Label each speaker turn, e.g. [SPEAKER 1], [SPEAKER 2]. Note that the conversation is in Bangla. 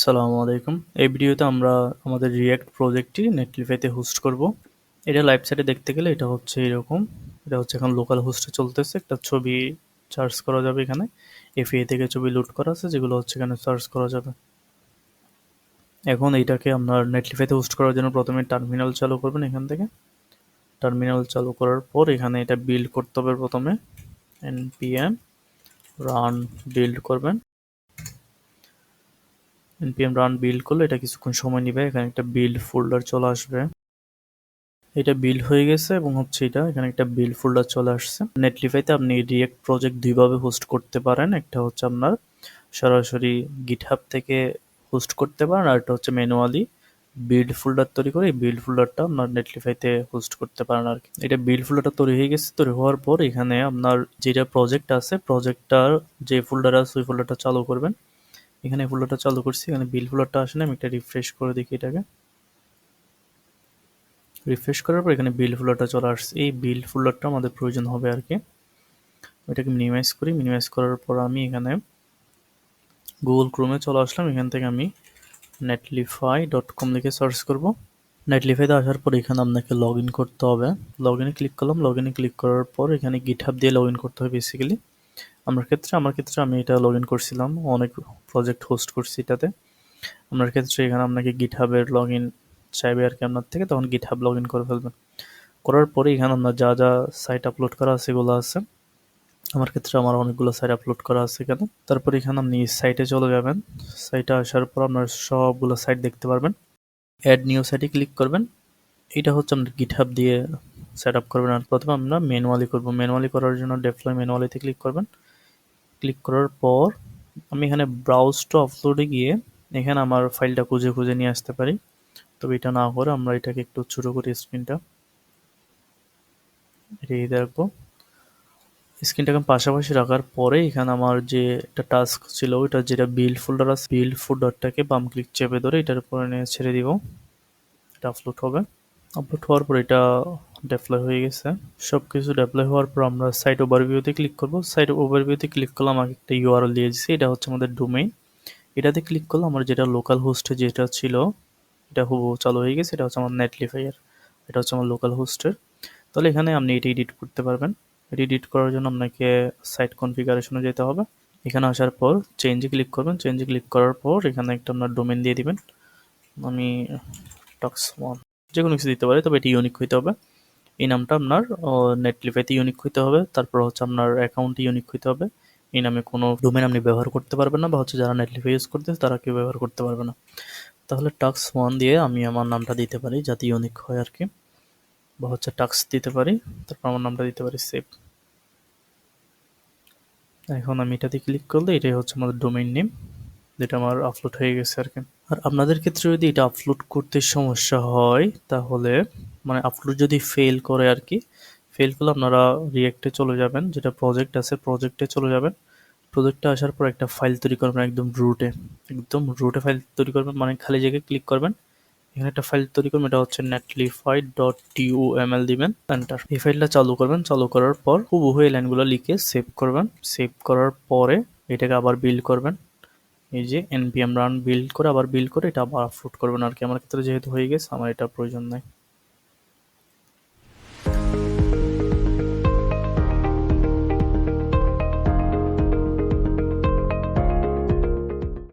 [SPEAKER 1] সালামু আলাইকুম। এই ভিডিওতে আমরা আমাদের রিঅ্যাক্ট প্রজেক্টটি নেটলিফাইতে হোস্ট করব। এটা লাইভ সাইটে দেখতে গেলে এটা হচ্ছে এরকম। এটা হচ্ছে এখন লোকাল হোস্টে চলতেছে। একটা ছবি সার্চ করা যাবে এখানে। এফএ থেকে ছবি লোড করা আছে যেগুলো হচ্ছে এখানে সার্চ করা যাবে। এখন এইটাকে আপনার নেটলিফাইতে হোস্ট করার জন্য প্রথমে টার্মিনাল চালু করবেন এখান থেকে। টার্মিনাল চালু করার পর এখানে এটা বিল্ড করতে হবে প্রথমে। npm রান বিল্ড করবেন। npm রান বিল্ড করলে এটা কিছুক্ষণ সময় নেবে। এখানে একটা বিল্ড ফোল্ডার চলে আসবে। এটা বিল্ড হয়ে গেছে এবং হচ্ছে এটা এখানে একটা বিল্ড ফোল্ডার চলে আসছে। নেটলিফাইতে আপনি রিয়েক্ট প্রজেক্ট দুইভাবে হোস্ট করতে পারেন। একটা হচ্ছে আপনার সরাসরি গিটহাব থেকে হোস্ট করতে পারেন, আর একটা হচ্ছে ম্যানুয়ালি বিল্ড ফোল্ডার তৈরি করে এই বিল্ড ফোল্ডারটা আপনার নেটলিফাইতে হোস্ট করতে পারেন আর কি। এটা বিল্ড ফোল্ডারটা তৈরি হয়ে গেছে। তৈরি হওয়ার পর এখানে আপনার যেটা প্রজেক্ট আছে প্রজেক্টটার যে ফোল্ডার আছে ওই ফোল্ডারটা চালু করবেন। এখানে ফোল্ডারটা চালু করছি, এখানে বিল্ড ফোল্ডারটা আসে না, আমি একটা রিফ্রেশ করে দেখি এটাকে। রিফ্রেশ করার পর এখানে বিল্ড ফোল্ডারটা চলে আসছে। এই বিল্ড ফোল্ডারটা আমাদের প্রয়োজন হবে আর কি। ওইটাকে মিনিমাইজ করি। মিনিমাইজ করার পর আমি এখানে গুগল ক্রোমে চলে আসলাম। এখান থেকে আমি netlify.com লিখে সার্চ করব। নেটলিফাইতে আসার পর এখানে আপনাকে লগ ইন করতে হবে। লগ ইনে ক্লিক করলাম। লগ ইনে ক্লিক করার পর এখানে গিটহাব দিয়ে লগ ইন করতে হবে বেসিক্যালি। আমার ক্ষেত্রে আমি এটা লগ ইন করছিলাম, অনেক প্রজেক্ট হোস্ট করছি এটাতে। আপনার ক্ষেত্রে এখানে আপনাকে গিটহাবের লগ ইন চাইবে আর কি আপনার থেকে, তখন গিটহাব লগ ইন করে ফেলবেন। করার পরে এখানে আপনার যা যা সাইট আপলোড করা আছে এগুলো আছে। আমার ক্ষেত্রে আমার অনেকগুলো সাইট আপলোড করা আছে এখানে। তারপর এখানে আপনি সাইটে চলে যাবেন। সাইটে আসার পর আপনার সবগুলো সাইট দেখতে পারবেন। অ্যাড নিউ সাইটে ক্লিক করবেন। এটা হচ্ছে আপনার গিটহাব দিয়ে সেট আপ করবেন। আর প্রথমে আমরা ম্যানুয়ালি করব। ম্যানুয়ালি করার জন্য ডেপ্লয় ম্যানুয়ালিতে ক্লিক করবেন। ক্লিক করার পর আমি এখানে ব্রাউজ টু আপলোডে গিয়ে এখানে আমার ফাইলটা খুঁজে খুঁজে নিয়ে আসতে পারি। তবে এটা না করে আমরা এটাকে একটু ছোট করি স্ক্রিনটা। এটা রাখবো। স্ক্রিনটাকে পাশাপাশি রাখার পরে এখানে আমার যে একটা টাস্ক ছিল ওইটা যেটা বিল্ড ফোল্ডার আছে, বিল্ড ফোল্ডারটাকে বাম ক্লিক চেপে ধরে এটার উপরে নিয়ে ছেড়ে দিব। এটা আপলোড হবে। আপলোড হওয়ার পর এটা ডেপ্লয় হয়ে গেছে। সবকিছু ডেপ্লয় হওয়ার পর আমরা সাইট ওভারভিউতে ক্লিক করব। সাইট ওভারভিউতে ক্লিক করলে আমাকে একটা ইউআরএল দিয়ে দিচ্ছে। এটা হচ্ছে আমাদের ডোমেইন। এটাতে ক্লিক করলে আমার যেটা লোকাল হোস্টে যেটা ছিল এটা হুবহু চালু হয়ে গেছে। এটা হচ্ছে আমার নেটলিফাইয়ের, এটা হচ্ছে আমার লোকাল হোস্টের। তাহলে এখানে আপনি এটা এডিট করতে পারবেন। এডিট করার জন্য আপনাকে সাইট কনফিগারেশনে যেতে হবে। এখানে আসার পর চেঞ্জে ক্লিক করবেন। চেঞ্জে ক্লিক করার পর এখানে একটা আপনার ডোমেন দিয়ে দিবেন। আমি টক্স ওয়ান যে কোনো কিছু দিতে পারি, তবে এটি ইউনিক হইতে হবে। এই নামটা আপনার নেটলিফাইতে ইউনিক হইতে হবে। তারপর হচ্ছে আপনার অ্যাকাউন্টে ইউনিক হইতে হবে। এই নামে কোনো ডোমেন আপনি ব্যবহার করতে পারবেন না, বা হচ্ছে যারা নেটলিফাই ইউজ করতেছে তারা কেউ ব্যবহার করতে পারবে না। তাহলে টাক্স ওয়ান দিয়ে আমি আমার নামটা দিতে পারি যাতে ইউনিক হয় আর কি, বা হচ্ছে টাক্স দিতে পারি। তারপর আমার নামটা দিতে পারি সেভ। এখন আমি এটাতে ক্লিক করলে এটাই হচ্ছে আমাদের ডোমেইন নেম, যেটা আমার আপলোড হয়ে গেছে আর কি। আর আপনাদের ক্ষেত্রে যদি এটা আপলোড করতে সমস্যা হয় তাহলে মানে আপলোড যদি ফেল করে আর কি, ফেল করলে আপনারা রিয়েক্টে চলে যাবেন, যেটা প্রজেক্ট আছে প্রজেক্টে চলে যাবেন। প্রজেক্টে আসার পর একটা ফাইল তৈরি করবেন একদম রুটে ফাইল তৈরি করবেন, মানে খালি জায়গায় ক্লিক করবেন। এখানে একটা ফাইল তৈরি করবেন, এটা হচ্ছে netlify.tuml দিবেন, এন্টার। এই ফাইলটা চালু করবেন। চালু করার পর হুবহু এই লাইনগুলো লিখে সেভ করবেন। সেভ করার পরে এটাকে আবার বিল্ড করবেন। এই যে npm রান বিল্ড করে আবার বিল্ড করে এটা আবার আপলোড করবেন আর কি। আমার ক্ষেত্রে যেহেতু হয়ে গেছে আমার এটা প্রয়োজন নাই।